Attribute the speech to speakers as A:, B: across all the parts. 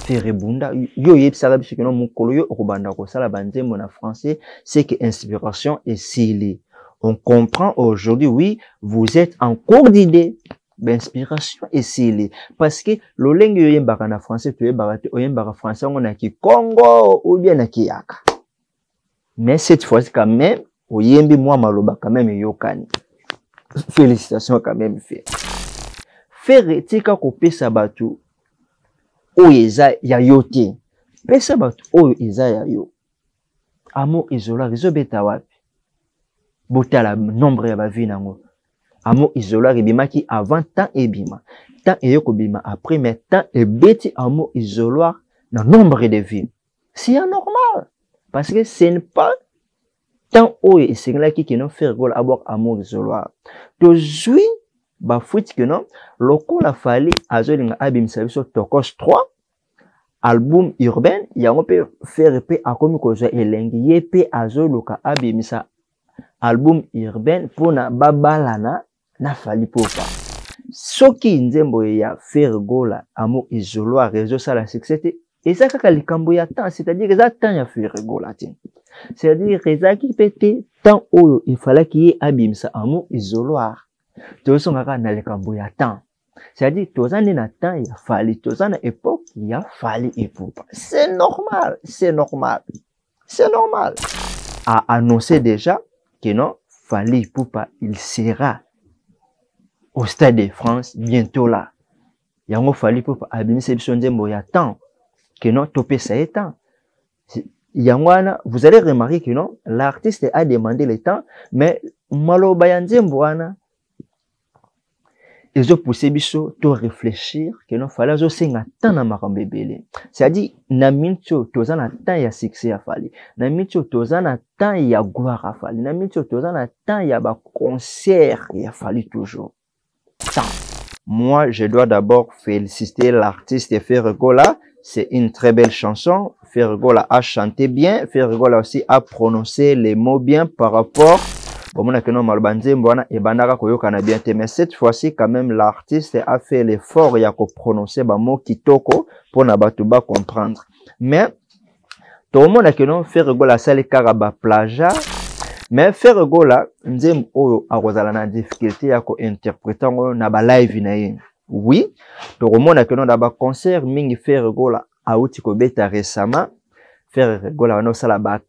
A: faire bunda yo yebisaka biso kino mukolo yo okobanda kosala banzembo na français, c'est que inspiration est scellée. On comprend aujourd'hui, oui, vous êtes en cours d'idée. L'inspiration est scellée. Parce que l'olenge yo yembaka na français, tu yembaka français on a ki Congo ou bien na ki Yaka. Mais cette fois-ci quand même, oyembi moi maloba quand même yokani. Félicitations quand même fait. Faire tika kopesa batu oyo eza ya yo te. Pesa batu oyo eza ya yo. Amour isolaire ezobeta wapi? Botala nombre ya bavi nango. Amour isolaire ebimaki avant temps ebima. Temps eyoko bima après, mais temps ebeti amour isolaire na nombre de vies. C'est anormal. Parce que ce n'est pas tant oyo esengelaki que non faire gol avoir amour isolaire. Tozui ba fuiti que non lokola fali azolinga abimisa biso Tokos 3 album urbain yango pe faire pe akomi kozwa elengi ye pe azoluka abimisa album urbain pona babalana na fali popa soki nzembo ya faire gola amour isoloir réseau ça la succès et ça kaka likambo ya temps, c'est-à-dire ça temps ya faire gola tin, c'est-à-dire ça qui pété temps oyo il fallait qu'il y ait abimisa amour isoloir tozo ngaka na likambo ya temps, c'est-à-dire tozane na temps ya fali tozana époque ya fali et popa, c'est normal, c'est normal, c'est normal. A annoncé déjà que non fali popa il sera au Stade de France bientôt là. Yango fali popa abimisa biso nzembo ya temps que non topé ça est temps. Yangwana, vous allez remarquer que non l'artiste a demandé le temps, mais maloba ya nzembo wana ils ont poussé biso to réfléchir que non fallait zo senga temps na makambo ebele, c'est-à-dire na mincho tozana temps ya succès ya fali, na mincho tozana temps ya gloire ya fali, na mincho tozana temps ya ba concert ya fali toujours temps. Moi je dois d'abord féliciter l'artiste Ferregola, c'est une très belle chanson. Ferregola a chanté bien, Ferregola aussi a prononcé les mots bien par rapport mais cette fois-ci, quand même, l'artiste a fait l'effort de prononcer les mots kitoko pour ne comprendre. Mais, tout le monde a fait Ferregola sali karaba plaja, mais Ferregola, nzem oyo akozala na difficulté ya ko interpréter na ba live na ye. Oui, tout le monde a ba concert mingi Ferregola a uti ko beta récemment, Ferregola no sala ba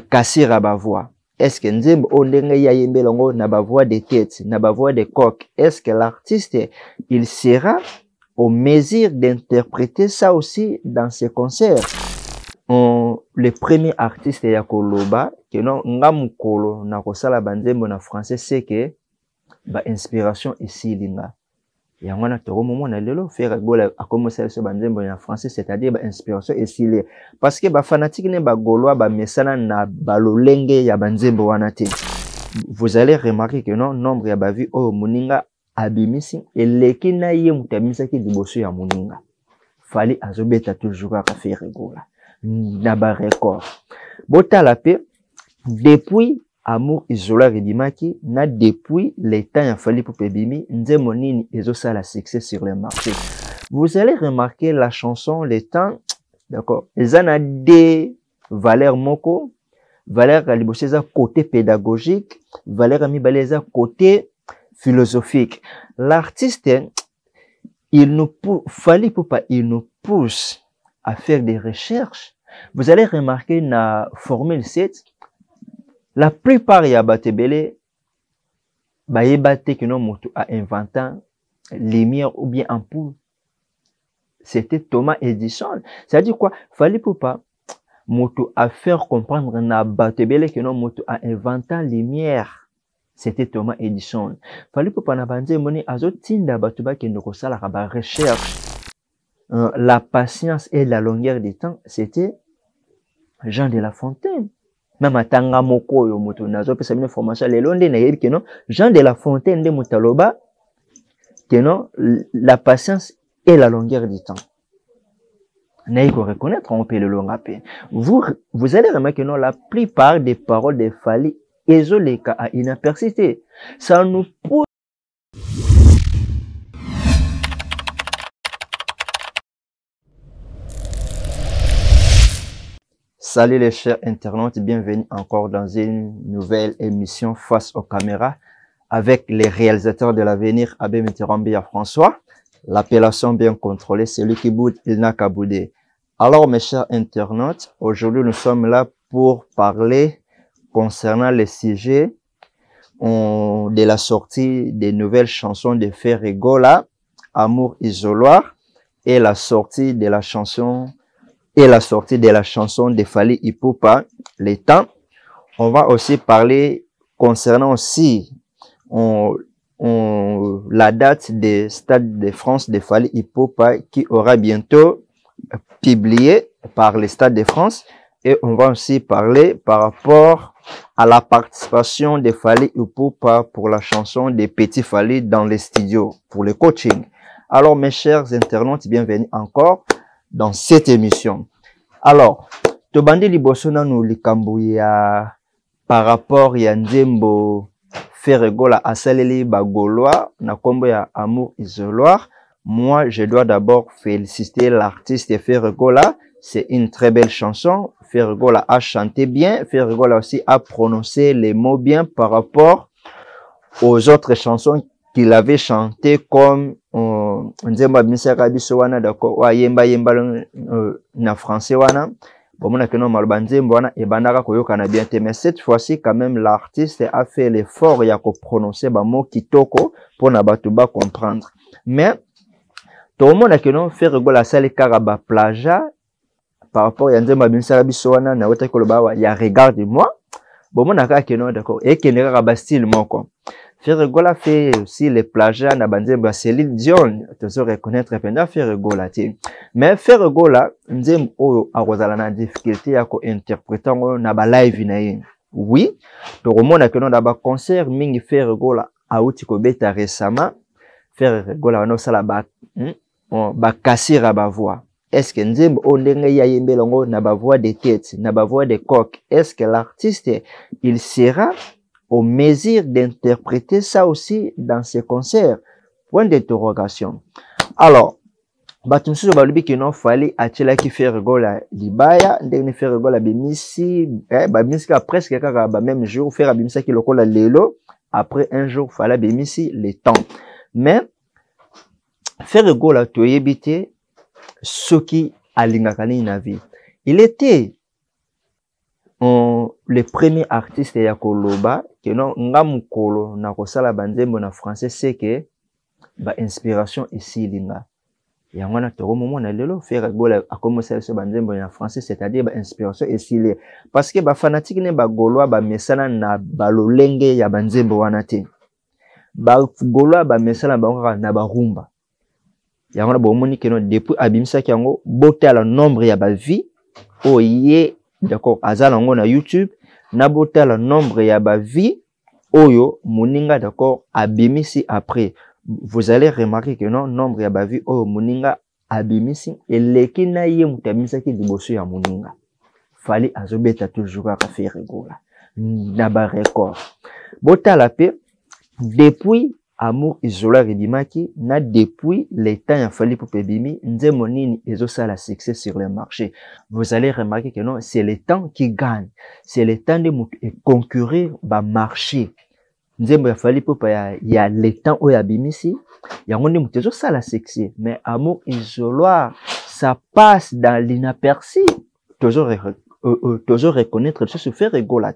A: kassira ba voix. Est-ce que nzembo ondenge ya yembelongo na ba voix de tête, na ba voix de coq? Est-ce que l'artiste il sera au mesure d'interpréter ça aussi dans ses concerts? Le premier artiste ya koloba que non ngamukolo na kosala banzembo na français c'est que ba inspiration ici linga. Yango na toro momo na lelo faire gola a commencer ce banzembo na français, c'est-à-dire ba inspiration ici les parce que ba fanatique ne ba goloa ba mesana na balolenge ya banzembo wana te. Vous allez remarquer que non nombre ya ba vie o muninga abimisi eleki na ye mutamisa ki liboso ya muninga fali azobeta toujours ka faire gola na ba record botala pe depuis amour isolaire edimaki na depuis les temps ya fali popa ebimi nzembo nini ezosa la succès sur le marché. Vous allez remarquer la chanson les temps, d'accord, ezana des valeurs moko, valeur liboso eza côté pédagogique, valeur mibale eza côté philosophique. L'artiste il nous fali popa il nous pousse à faire des recherches. Vous allez remarquer na formule 7 la plupart ya batebele ba yebate que non moto a inventé lumière ou bien ampoule, c'était Thomas Edison. C'est-à-dire quoi? Fallait pas moto a faire comprendre na batebele que non moto a inventé lumière, c'était Thomas Edison. Fallait pas na banze moni azotinda batuba ke ndoko sala ba recherche. La patience et la longueur du temps, c'était Jean de La Fontaine. Même à tanga moko yo moto nazo pesa une formation le londe na yebi que non Jean de La Fontaine de motaloba que non la patience et la longueur du temps. N'ayez qu'à reconnaître on peut le long après. Vous allez remarquer que non la plupart des paroles de Fali ezoleka à inapercité. Ça nous pousse Salut les chers internautes, bienvenue encore dans une nouvelle émission face aux caméras avec les réalisateurs de l'avenir, Abbé Mitterrand à François. L'appellation bien contrôlée, celui qui boude, il n'a qu'à bouder. Alors mes chers internautes, aujourd'hui nous sommes là pour parler concernant les sujets de la sortie des nouvelles chansons de Ferregola, Amour isoloir, et la sortie de la chanson de Fally Ipupa, Les Temps. On va aussi parler concernant aussi la date des Stades de France de Fally Ipupa qui aura bientôt publié par les Stades de France. Et on va aussi parler par rapport à la participation de Fally Ipupa pour la chanson des Petits Fally dans les studios pour le coaching. Alors mes chers internautes, bienvenue encore dans cette émission. Alors, tobandi liboso nanu likambo ya par rapport ya nzembo Ferregola asaleli bagoloa na kombo ya Amour isoloir. Moi, je dois d'abord féliciter l'artiste Ferregola. C'est une très belle chanson. Ferregola a chanté bien. Ferregola aussi a prononcé les mots bien par rapport aux autres chansons qu'il avait chantées comme nzemba bimisaka biso wana d'accord wa yemba na français wana bomona que non maloba nzembo wana ebandaka koyokana bien te, mais cette fois-ci quand même l'artiste a fait l'effort ya ko prononcer ba mots kitoko pour na bato ba comprendre. Mais tout le monde a que non Ferregola sali kaka ba plagiat par rapport ya nzemba bimisaka biso wana na wota ko loba ya regarde-moi bomona kaka que non d'accord et que ne ba style moko. Ferregola fait aussi les plagiats na banzemba Céline Dion, tu sais reconnaître pendant Ferregola ti. Mais Ferregola nzembo oyo akozala na difficulté ya ko interpréter na ba live na ye. Oui, to remona que non na ba concert mingi Ferregola auti ko beta récemment. Ferregola wana sala ba kasira ba voix. Est-ce que nzembo o ndenge ya yembelongo na ba voix de tête, na ba voix de coq? Est-ce que l'artiste il sera au mesure d'interpréter ça aussi dans ses concerts? Point d'interrogation. Alors, batumsusu balubi ki non Fally atila ki Ferregola libaya ndenge Ferregola bimisi bimisi ka presque kaka ba même jour faire bimisa ki lokola lelo après un jour Fally bimisi Les Temps. Mais Ferregola toyebite soki alingaka ni na vie. Il était le premier artiste ya koloba que non nga mukolo na kosala banzembo na français, c'est que ba inspiration ici linga yango na toko momo na lelo Ferregola a commencé à se banzembo na français, c'est-à-dire ba inspiration ici li parce que ba fanatique ne ba goloa ba mesana na balolenge ya banzembo wana te ba goloa ba mesana ba na ba rumba yango na bomoni que non depuis abimisa ki yango botala nombre ya ba vie oye d'accord azala ngo na YouTube na botala nombre ya ba vie oyo moninga d'accord abimisi après. Vous allez remarquer que non nombre ya ba vie oyo moninga abimisi eleki na ye mutamisa ki liboso ya moninga. Fally azobeta toujours ka Ferregola na ba record botala pe depuis Amour isoloir edimaki na depuis les temps ya Fally Ipupa bimi nzembo nini ezosala succès sur le marché. Vous allez remarquer que non, c'est le temps qui gagne, c'est le temps de concourir ba marché. Nzembo ya Fally Ipupa ya le temps oya bimisi yango ndi mutezo sala succès, mais Amour isoloir ça passe dans l'inaperçu. Toujours reconnaître ce Ferregola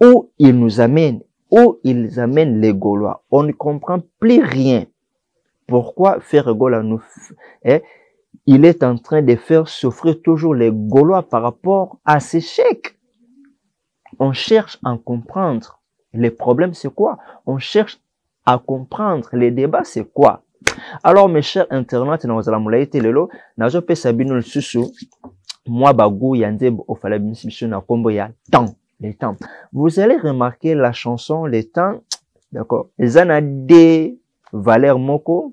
A: où il nous amène, où ils amènent les Gaulois. On ne comprend plus rien. Pourquoi Ferregola nous... il est en train de faire souffrir toujours les Gaulois par rapport à ces chèques. On cherche à comprendre. Les problèmes, c'est quoi? On cherche à comprendre. Les débats, c'est quoi? Alors, mes chers internautes, nous allons lelo, nazo pe sabino le susu, moi bagou yanzeb au fala bimisibiso na kombo ya temps. Les Temps. Vous allez remarquer la chanson Les Temps, d'accord. Ils en ont des valeurs moko,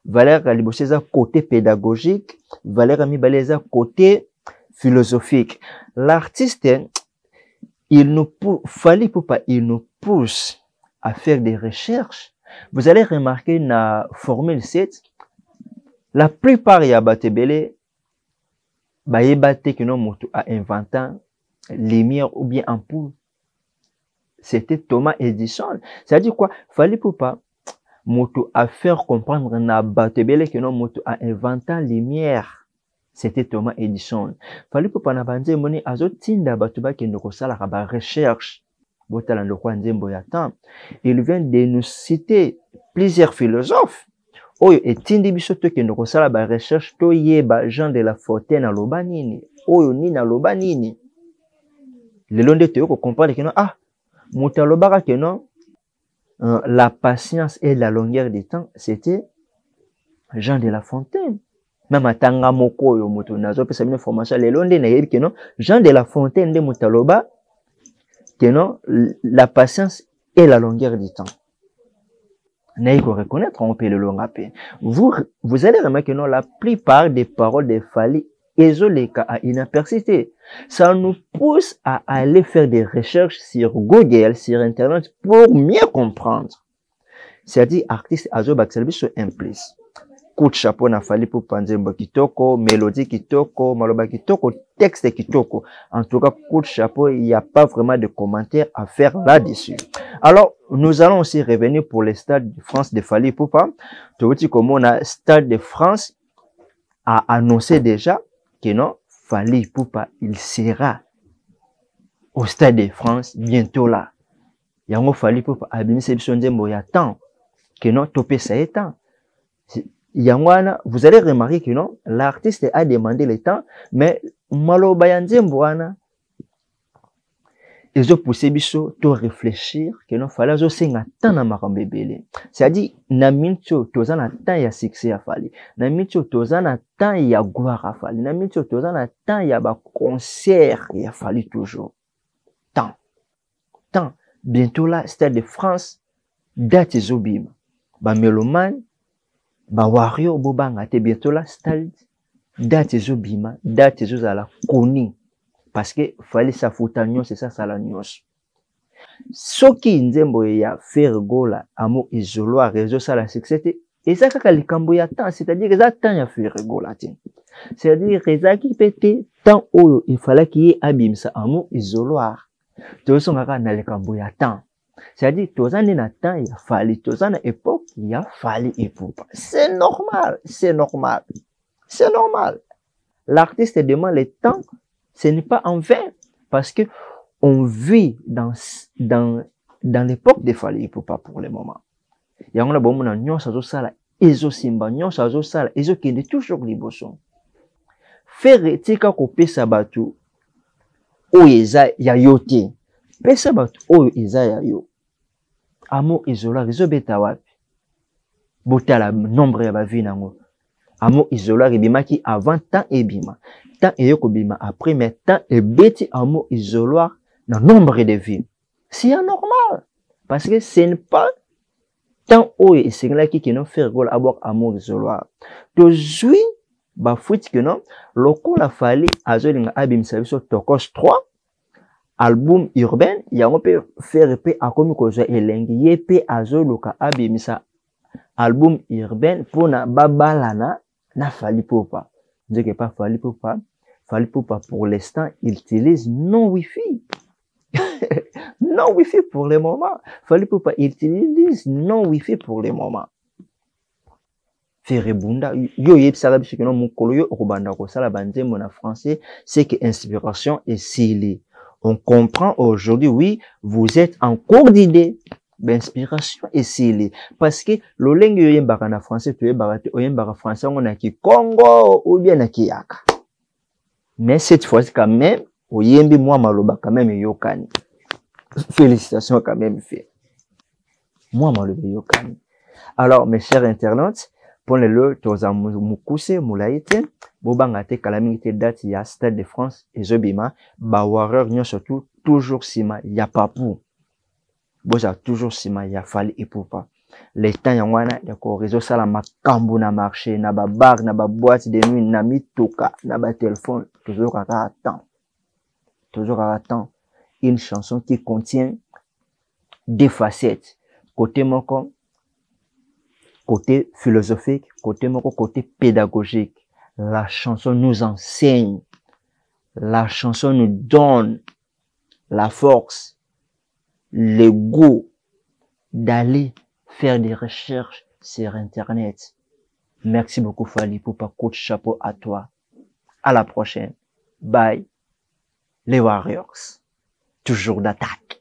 A: valeurs à côté pédagogique, valeurs à côté philosophique. L'artiste, il nous Fally Ipupa, il nous pousse à faire des recherches. Vous allez remarquer na Formule 7, la plupart ya batebele bayebate que non moto a inventé lumière ou bien ampoule. C'était Thomas Edison. C'est-à-dire quoi? Fallait pour pas moto a faire comprendre na batebele que non moto a inventé lumière. C'était Thomas Edison. Fallait pour pas na banze moni azotinda batuba ke ndoko sala ba recherche. Botala ndoko nzembo ya temps. Il vient de nous citer plusieurs philosophes. Oyo etindi biso to ke ndoko sala ba recherche to yeba Jean de La Fontaine aloba nini. Oyo nini aloba nini. Lelo nde to ko comprendre que non moto alobaka que non la patience et la longueur du temps, c'était Jean de La Fontaine. Même à tanga moko yo moto nazo pesa une information le londe na yebi que non Jean de La Fontaine de motaloba que non la patience et la longueur du temps. Naïko reconnaître on peut le long à peine. Vous allez remarquer que non la plupart des paroles de Fally ezoleka à inapercité. Ça nous pousse à aller faire des recherches sur Google, sur Internet pour mieux comprendre. C'est-à-dire, artiste azo bakselbi sur un plus. Coup de chapeau na Fally Ipupa nzembo kitoko, mélodie kitoko, maloba kitoko, texte kitoko. En tout cas, coup de chapeau, il n'y a pas vraiment de commentaires à faire là-dessus. Alors, nous allons aussi revenir pour le Stade de France de Fally Ipupa. Tu vois comment on a Stade de France a annoncé déjà que non, Fally Ipupa, il sera au Stade de France bientôt là. Yango Fally Ipupa abimisi biso nzembo ya temps que non topé ça est temps. Yangwana, vous allez remarquer que non, l'artiste a demandé le temps, mais maloba ya nzembo wana ils ont poussé biso to réfléchir que non fallait zo senga temps na makambo ebele. C'est-à-dire na mincho tozana temps ya succès ya Fally, na mincho tozana temps ya gloire à Fally, na mincho tozana temps ya ba concert ya Fally toujours. Temps. Bientôt là, Stade de France, date ezobima. Ba mélomane, ba wario bobanga te bientôt là, Stade, date ezobima, date ezozala koni. Parce que Fally safuta nyonso c'est ça la nyonso. Soki nzembo ya faire gola amour isoloir réseau ça la succès et ça kaka likambo ya temps, c'est-à-dire que ça temps ya faire gola te. C'est-à-dire que qui pété temps oyo il fallait qu'il y ait abimsa amour isoloir. Tozo ngaka na likambo ya temps. C'est-à-dire tozane na temps ya Fally, tozane époque ya Fally Ipupa. C'est normal. L'artiste demande le temps. Ce n'est pas en vain, parce que on vit dans l'époque de Fally Ipupa pour le moment. Yango na bomo na nyonso azosala ezosimba nyonso azosala ezokende toujours liboso. Faire tika kopesa batu oyo eza ya yo te. Pesa batu oyo eza ya yo. Amour isoloir ezobeta wapi? Botala nombre ya bavi nango. Amour isoloir ebimaki avant temps ebima. Temps eyoko bima après, mais temps ebeti amour isoloir dans nombre de vies. C'est anormal. Parce que ce n'est pas tant où c'est là qui nous fait rigoler à boire amour isoloir. Toujours, bah, faut que non, loko la Fally azolinga abim service Tokos 3, album urbain, ya on peut faire pe akomi koza elengi, yepe azoloka abim sa album urbain pour na babalana na Fally Ipupa. Je dis que pas Fally Ipupa. Fally Ipupa pour l'instant, il utilise non Wi-Fi. Non Wi-Fi pour le moment. Fally Ipupa, il utilise non Wi-Fi pour le moment. Ferebunda, yo yeb sala bishike no mukolo yo okubanda ko sala banzembo na français, c'est que inspiration est scellée. On comprend aujourd'hui, oui, vous êtes en cours d'idée. L'inspiration est scellée. Parce que le langue yo yembaka na français, tu yembaka français, on a ki Congo ou bien na ki Yaka. Mais cette fois-ci, quand même, au yembi moi maloba quand même yokani. Félicitations quand même fait. Moi maloba yokani. Alors, mes chers internautes, pour le toza mukuse mulaite, bobanga te kalamite date ya Stade de France et Zobima, ba warrior nyo surtout toujours sima ya papu. Boza toujours sima ya Fally Ipupa. Les temps yangwana ya ko réseau sala makambu na marché na ba bar na ba boîte de nuit na mituka na ba téléphone toujours à temps une chanson qui contient deux facettes côté moko côté philosophique côté moko côté pédagogique. La chanson nous enseigne la chanson nous donne la force, le goût d'aller faire des recherches sur Internet. Merci beaucoup, Fally Ipupa. Coach, chapeau à toi. À la prochaine. Bye. Les Warriors. Toujours d'attaque.